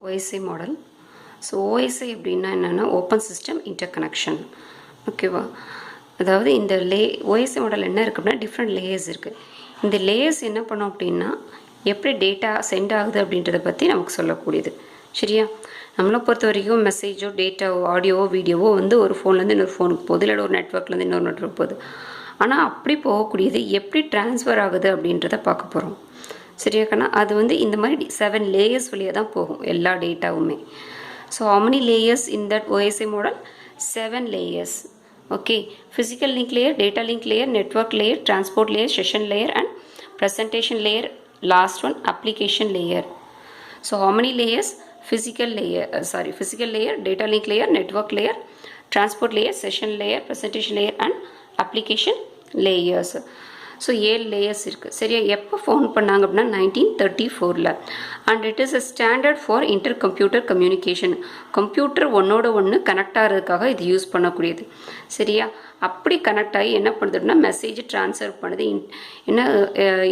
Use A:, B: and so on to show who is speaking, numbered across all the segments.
A: OSI model. So OSI அப்படின்னா என்னென்னா open system interconnection. ஓகேவா? அதாவது இந்த OSI மாடல் என்ன இருக்குது அப்படின்னா டிஃப்ரெண்ட் லேயர்ஸ் இருக்குது. இந்த லேயர்ஸ் என்ன பண்ணோம் அப்படின்னா எப்படி டேட்டா சென்ட் ஆகுது அப்படின்றத பற்றி நமக்கு சொல்லக்கூடியது. சரியா? நம்மளை பொறுத்த வரைக்கும் மெசேஜோ டேட்டாவோ ஆடியோவோ வீடியோவோ ஒரு ஃபோன்லேருந்து இன்னொரு ஃபோனுக்கு போகுது, இல்லை ஒரு நெட்ஒர்க்லேருந்து இன்னொரு நெட்ஒர்க் போகுது. ஆனால் அப்படி போகக்கூடியது எப்படி ட்ரான்ஸ்ஃபர் ஆகுது அப்படின்றத பார்க்க போகிறோம். சரியாக்கண்ணா? அது இந்த மாதிரி 7 லேயர்ஸ் வழியாக தான் போகும் எல்லா டேட்டாவுமே. So how many layers in that OSI model? 7 layers. Okay, physical link layer, data link layer, network layer, transport layer, session layer and presentation layer. Last one, application layer. So how many layers? Physical layer, data link layer, network layer, transport layer, session layer, presentation layer and application layers. So 7 layers இருக்குது. சரியா? எப்போ phone பண்ணாங்க அப்படின்னா 1934. And it is a standard for inter computer communication. Computer ஒன்னோட ஒன்று connect ஆகிறதுக்காக இது use பண்ணக்கூடியது. சரியா? அப்படி கனெக்ட் ஆகி என்ன பண்ணுது அப்படின்னா மெசேஜ் ட்ரான்ஸ்ஃபர் பண்ணுது. என்ன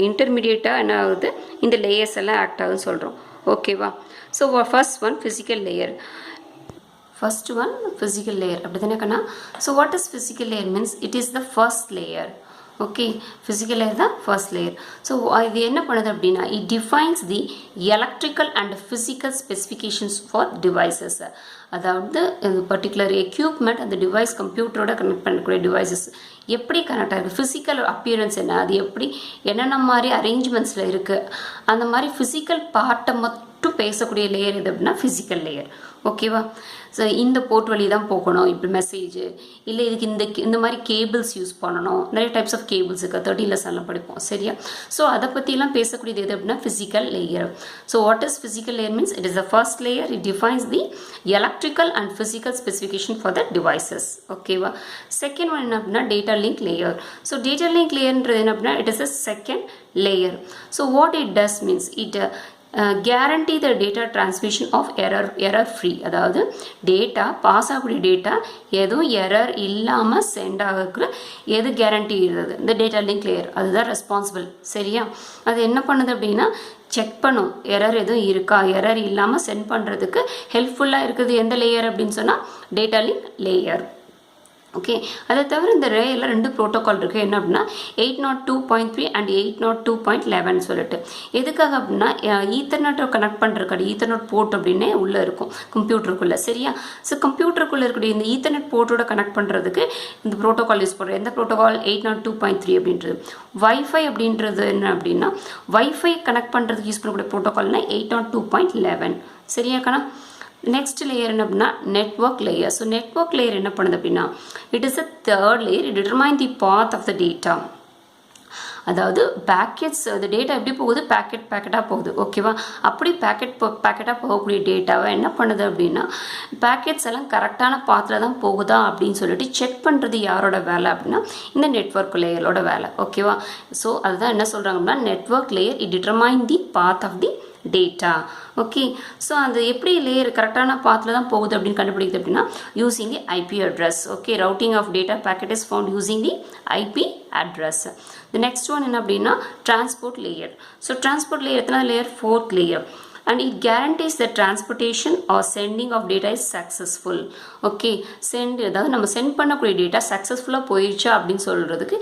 A: இன்டர்மீடியேட்டாக என்ன ஆகுது, இந்த லேயர்ஸ் எல்லாம் ஆக்ட் ஆகுதுன்னு சொல்கிறோம். ஓகேவா? So first one physical layer. அப்படி தானே கண்ணா? So what is physical layer means it is the first layer. Okay, physical layer தான் ஃபர்ஸ்ட் லேயர். ஸோ இது என்ன பண்ணுது அப்படின்னா it defines the electrical and physical specifications for devices. அதாவது particular equipment அந்த டிவைஸ் கம்ப்யூட்டரோட கனெக்ட் பண்ணக்கூடிய டிவைசஸ் எப்படி கனெக்ட் ஆகுது, ஃபிசிக்கல் அப்பியரன்ஸ் என்ன, அது எப்படி என்னென்ன மாதிரி அரேஞ்ச்மெண்ட்ஸில் இருக்குது, அந்த மாதிரி ஃபிசிக்கல் பார்ட்டை மட்டும் பேசக்கூடிய லேயர் எது அப்படின்னா ஃபிசிக்கல் லேயர். ஓகேவா? ஸோ இந்த போர்ட் வழி தான் போகணும் இப்படி மெசேஜ், இல்லை இதுக்கு இந்த மாதிரி கேபிள்ஸ் யூஸ் பண்ணணும். நிறைய டைப்ஸ் ஆஃப் கேபிள்ஸ் இருக்குது, 13 லெசனில் படிப்போம். சரியா? ஸோ அதை பற்றிலாம் பேசக்கூடியது எது அப்படின்னா physical layer. So what is physical layer means it is the first layer. It defines the electrical and physical specification for the devices. ஓகேவா? செகண்ட் ஒன் என்ன அப்படின்னா data link layer. So data link லேயர்ன்றது என்ன அப்படின்னா it is a second layer. So what it does means it guarantee the data transmission of error free. அதாவது data pass ஆகக்கூடிய data எதுவும் error இல்லாமல் சென்ட் ஆகக்குள்ள எது கேரண்டி இருக்குது, இந்த டேட்டா லிங்க் லேயர் அதுதான் ரெஸ்பான்சிபிள். சரியா? அது என்ன பண்ணுது அப்படின்னா செக் பண்ணும் எரர் எதுவும் இருக்கா, எரர் இல்லாமல் சென்ட் பண்ணுறதுக்கு ஹெல்ப்ஃபுல்லாக இருக்குது எந்த லேயர் அப்படின்னு சொன்னால் டேட்டா லிங்க் லேயர். ஓகே, அதை தவிர இந்த ரேயில் 2 ப்ரோட்டோகால் இருக்குது. என்ன அப்படின்னா 802.3 அண்ட் 802.11 சொல்லிட்டு. எதுக்காக அப்படின்னா ஈத்தர்நெட்டை கனெக்ட் பண்ணுறதுக்காடி ஈத்தர்நெட் போர்ட் அப்படின்னே உள்ளே இருக்கும் கம்ப்யூட்டருக்குள்ளே. சரியா? ஸோ கம்ப்யூட்டருக்குள்ளே இருக்கக்கூடிய இந்த ஈத்தர்நெட் போர்ட்டோட கனெக்ட் பண்ணுறதுக்கு இந்த ப்ரோட்டோகால் யூஸ் பண்ணுறோம். எந்த ப்ரோட்டோகால்? 802.3 அப்படின்றது. வைஃபை அப்படின்றது என்ன அப்படின்னா வைஃபை கனெக்ட் பண்ணுறதுக்கு யூஸ் பண்ணக்கூடிய ப்ரோட்டோகால்னா 802.11. சரியா கண்ணா? நெக்ஸ்ட் லேயர் என்ன அப்படின்னா network layer. So network layer என்ன பண்ணுது அப்படின்னா it is a third layer. It determine the path of the data. அதாவது பேக்கெட்ஸ், அந்த டேட்டா எப்படி போகுது, பேக்கெட்டாக போகுது. ஓகேவா? அப்படி பேக்கெட்டாக போகக்கூடிய டேட்டாவை என்ன பண்ணுது அப்படின்னா பேக்கெட்ஸ் எல்லாம் கரெக்டான பாத்தில் தான் போகுதா அப்படின்னு சொல்லிட்டு செக் பண்ணுறது யாரோட வேலை அப்படின்னா இந்த நெட்வொர்க் லேயரோட வேலை. ஓகேவா? ஸோ அதுதான் என்ன சொல்கிறாங்க அப்படின்னா network layer it determine the path of the data. Okay, so அது எப்படி லேயர் கரெக்டான பாத்தில் தான் போகுது அப்படின்னு கண்டுபிடிக்குது அப்படின்னா using the IP address. Okay, routing of data packet is found using the IP address. The next one என்ன அப்படின்னா transport layer. So transport layer எத்தனை layer? 4th layer. And it guarantees the transportation or sending of data is successful. Okay, அதாவது நம்ம send பண்ணக்கூடிய data சக்ஸஸ்ஃபுல்லாக போயிடுச்சா அப்படின்னு சொல்கிறதுக்கு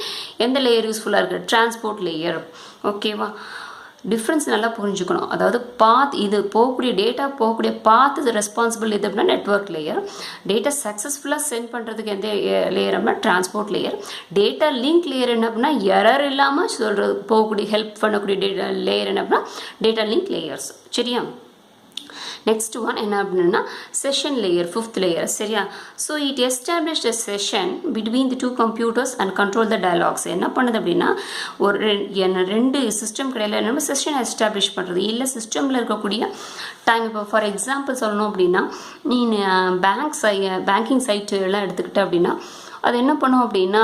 A: எந்த லேயர் யூஸ்ஃபுல்லாக இருக்குது? Transport layer. ஓகேவா? டிஃப்ரென்ஸ் நல்லா புரிஞ்சுக்கணும். அதாவது பாத், இது போகக்கூடிய டேட்டா போகக்கூடிய பாத் இது ரெஸ்பான்சிபிள் எது அப்படின்னா நெட்வொர்க் லேயர். டேட்டா சக்ஸஸ்ஃபுல்லாக சென்ட் பண்ணுறதுக்கு எந்த லேயர் அப்படின்னா transport layer. Data link layer என்ன அப்படின்னா எரர் இல்லாமல் சொல்கிறது போகக்கூடிய ஹெல்ப் பண்ணக்கூடிய டேட்டா லேயர் என்ன அப்படின்னா டேட்டா லிங்க் லேயர்ஸ். சரியா? நெக்ஸ்ட் ஒன் என்ன அப்படின்னா செஷன் லேயர், 5th லேயர். சரியா? So it established a session between the 2 computers and control the dialogues. என்ன பண்ணுது அப்படின்னா ஒரு 2 சிஸ்டம் கிடையாது நம்ம செஷன் எஸ்டாப்ளிஷ் பண்ணுறது. இல்லை சிஸ்டமில் இருக்கக்கூடிய டைம், இப்போ ஃபார் எக்ஸாம்பிள் சொல்லணும் அப்படின்னா நீ பேங்கிங் சைட்டு எல்லாம் எடுத்துக்கிட்ட அப்படின்னா அது என்ன பண்ணும் அப்படின்னா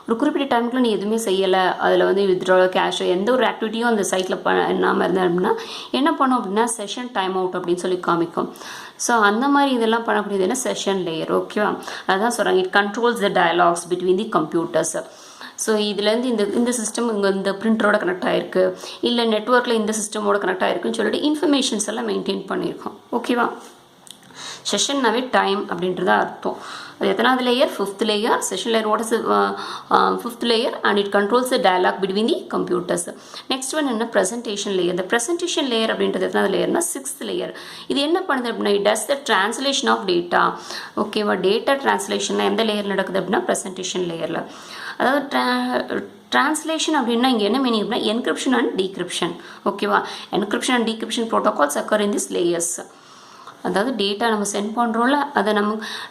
A: ஒரு குறிப்பிட்ட டைமுக்குள்ள நீ எதுவுமே செய்யலை, அதில் வித்ட்ரா கேஷ் எந்த ஒரு ஆக்டிவிட்டியும் அந்த சைட்டில் பண்ணாமல் இருந்தேன் அப்படின்னா என்ன பண்ணும் அப்படின்னா செஷன் டைம் அவுட் அப்படின்னு சொல்லி காமிக்கும். ஸோ அந்த மாதிரி இதெல்லாம் பண்ணக்கூடியது என்ன செஷன் லேயர். ஓகேவா? அதான் சொல்கிறாங்க it controls the dialogues between the computers. So இதுலேருந்து இந்த சிஸ்டம் இங்கே இந்த பிரிண்டரோட கனெக்ட் ஆகிருக்கு, இல்லை நெட்ஒர்க்கில் இந்த சிஸ்டமோட கனெக்ட் ஆகிருக்குன்னு சொல்லிட்டு இன்ஃபர்மேஷன்ஸ் எல்லாம் மெயின்டைன் பண்ணியிருக்கோம். ஓகேவா? செஷன்னாவே டைம் அப்படின்றத அர்த்தம். அது எத்தனாவது layer? 5th layer. Session layer what is 5th layer and it controls the dialog between the computers. Next one என்ன? Presentation layer. இந்த ப்ரெசன்டேஷன் லேயர் அப்படின்றது எத்தனாவது லேயர்னா 6th லேயர். இது என்ன பண்ணுது அப்படின்னா it does the translation of data. ஓகேவா? டேட்டா ட்ரான்ஸ்லேஷன்லாம் எந்த லேயர் நடக்குது அப்படின்னா ப்ரெசன்டேஷன் லேயரில். அதாவது ட்ரான்ஸ்லேஷன் அப்படின்னா இங்கே என்ன மீனிங் அப்படின்னா என்கிரிப்ஷன் அண்ட் டீக்ரிப்ஷன். ஓகேவா? Encryption and decryption protocols occur in this layers. அதாவது டேட்டா நம்ம சென்ட் பண்ணுறோம்ல, அதை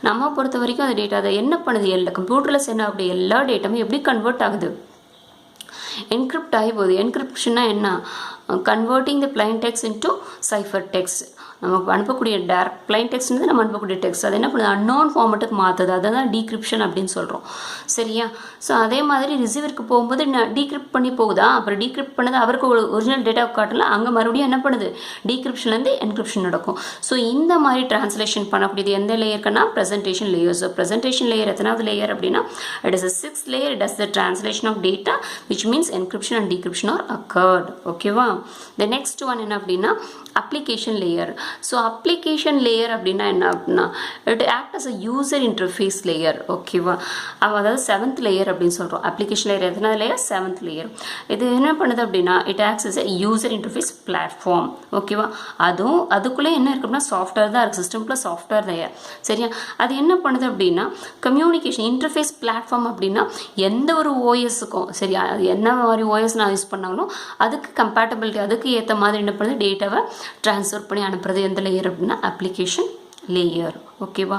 A: நம்ம பொறுத்த வரைக்கும் அந்த டேட்டா அதை என்ன பண்ணுது, எல்லா கம்ப்யூட்டரில் சென்ட் ஆகக்கூடிய எல்லா டேட்டாவும் எப்படி கன்வெர்ட் ஆகுது? என்கிரிப்ட் ஆகி போகுது. என்கிரிப்ஷன்னா என்ன? கன்வெர்ட்டிங் த plain text into cipher text. நமக்கு அனுப்பக்கூடிய டேரக்ட் பிளைன் டெக்ஸ்ட்னு நம்ம அனுப்பக்கூடிய டெக்ஸ்ட் அது என்ன பண்ணுது? அன்னோன் ஃபார்மெட்டுக்கு மாற்றுது. அதை தான் டீக்ரிப்ஷன் அப்படின்னு சொல்கிறோம். சரியா? ஸோ அதே மாதிரி ரிசீவருக்கு போகும்போது டீக்ரிப்ட் பண்ணி போகுதா, அப்புறம் டீக்ரிப்ட் பண்ணது அவருக்கு ஒரிஜினல் டேட்டா காட்டலாம், அங்கே மறுபடியும் என்ன பண்ணுது? டீக்ரிப்ஷன்லேருந்து என்கிரிப்ஷன் நடக்கும். ஸோ இந்த மாதிரி டிரான்ஸ்லேஷன் பண்ணக்கூடியது எந்த லேயருக்குன்னா presentation layer. So presentation layer எத்தனாவது லேயர் அப்படின்னா it is 6th layer. It does the translation of data which means encryption and decryption are occurred. ஓகேவா? த நெக்ஸ்ட் ஒன் என்ன அப்படின்னா application layer. So application layer அப்படின்னா என்ன அப்படின்னா it act as a user interface layer. ஓகேவா? அதாவது 7th layer அப்படின்னு சொல்கிறோம். அப்ளிகேஷன் லேயர் எத்தனாவது லேயர்? 7th layer. இது என்ன பண்ணுது அப்படின்னா it acts as a user interface platform. ஓகேவா? அதுக்குள்ளே என்ன இருக்கு அப்படின்னா சாஃப்ட்வேர் தான் இருக்குது. சிஸ்டம்குள்ளே சாஃப்ட்வேர் லேயர். சரியா? அது என்ன பண்ணுது அப்படின்னா கம்யூனிகேஷன் இன்டர்ஃபேஸ் பிளாட்ஃபார்ம் அப்படின்னா எந்த ஒரு ஓஎஸுக்கும் சரியா என்ன மாதிரி ஓஎஸ் நான் யூஸ் பண்ணாலும் அதுக்கு கம்பேட்டபிலிட்டி அதுக்கு ஏற்ற மாதிரி என்ன பண்ணுது டேட்டாவை ட்ரான்ஸ்ஃபர் பண்ணி அனுப்புறது எந்த லேயர் அப்படின்னா அப்ளிகேஷன் லேயர். ஓகேவா?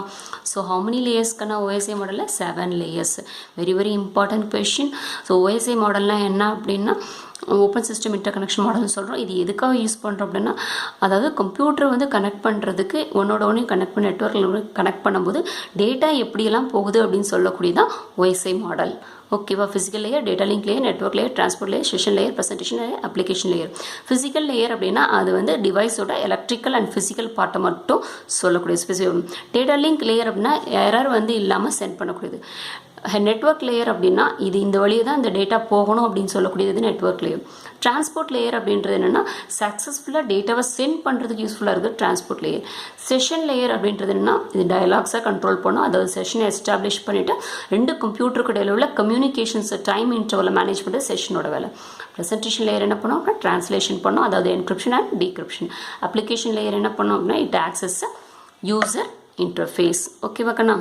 A: ஸோ ஹவு மெனி லேயர்ஸ்க்கான ஓஎஸ்ஐ மாடலில் 7 layers. Very very important question. So OSI மாடல்னால் என்ன அப்படின்னா ஓப்பன் சிஸ்டம் இன்டர் கனெக்ஷன் மாடல்னு சொல்கிறோம். இது எதுக்காக யூஸ் பண்ணுறோம் அப்படின்னா அதாவது கம்ப்யூட்டரை வந்து கனெக்ட் பண்ணுறதுக்கு ஒன்னோட ஒன்றையும் கனெக்ட் பண்ணி நெட்ஒர்க்கில் கனெக்ட் பண்ணும்போது டேட்டா எப்படியெல்லாம் போகுது அப்படின்னு சொல்லக்கூடியதான் ஓஎஸ்ஐ மாடல். ஓகேவா? Physical layer, data link layer, network layer, transport layer, session layer, presentation layer, application layer. Physical layer அப்படின்னா அது வந்து டிவைஸோட எலக்ட்ரிக்கல் அண்ட் ஃபிசிக்கல் பார்ட்டை மட்டும் சொல்லக்கூடிய ஸ்பெசிஃபிக். டேட்டா லிங்க் லேயர் அப்படின்னா எரர் வந்து இல்லாமல் சென்ட் பண்ணக்கூடியது. நெட்ஒர்க் லேயர் அப்படின்னா இது இந்த வழியை தான் இந்த டேட்டா போகணும் அப்படின்னு சொல்லக்கூடியது நெட்ஒர்க் லேயர். டிரான்ஸ்போர்ட் லேயர் அப்படின்றது என்னென்னா சக்ஸஸ்ஃபுல்லாக டேட்டாவை சென்ட் பண்ணுறதுக்கு யூஸ்ஃபுல்லாக இருக்குது டிரான்ஸ்போர்ட் லேயர். செஷன் லேயர் அப்படின்றது என்னன்னா இது டயலாக்ஸாக கண்ட்ரோல் பண்ணும். அதாவது செஷனை எஸ்டாப்ளிஷ் பண்ணிவிட்டு 2 கம்ப்யூட்டருக்கு இடையில உள்ள கம்யூனிகேஷன்ஸ் டைம் இன்டர்வலை மேனேஜ் பண்ணுறது செஷனோட வேலை. ப்ரெசன்டேஷன் லேயர் என்ன பண்ணும் அப்படின்னா ட்ரான்ஸ்லேஷன் பண்ணும், அதாவது encryption and decryption. Application layer என்ன பண்ணும் அப்படின்னா இட் ஆக்சஸ் யூசர் இன்டர்ஃபேஸ். ஓகேவா கண்ணா?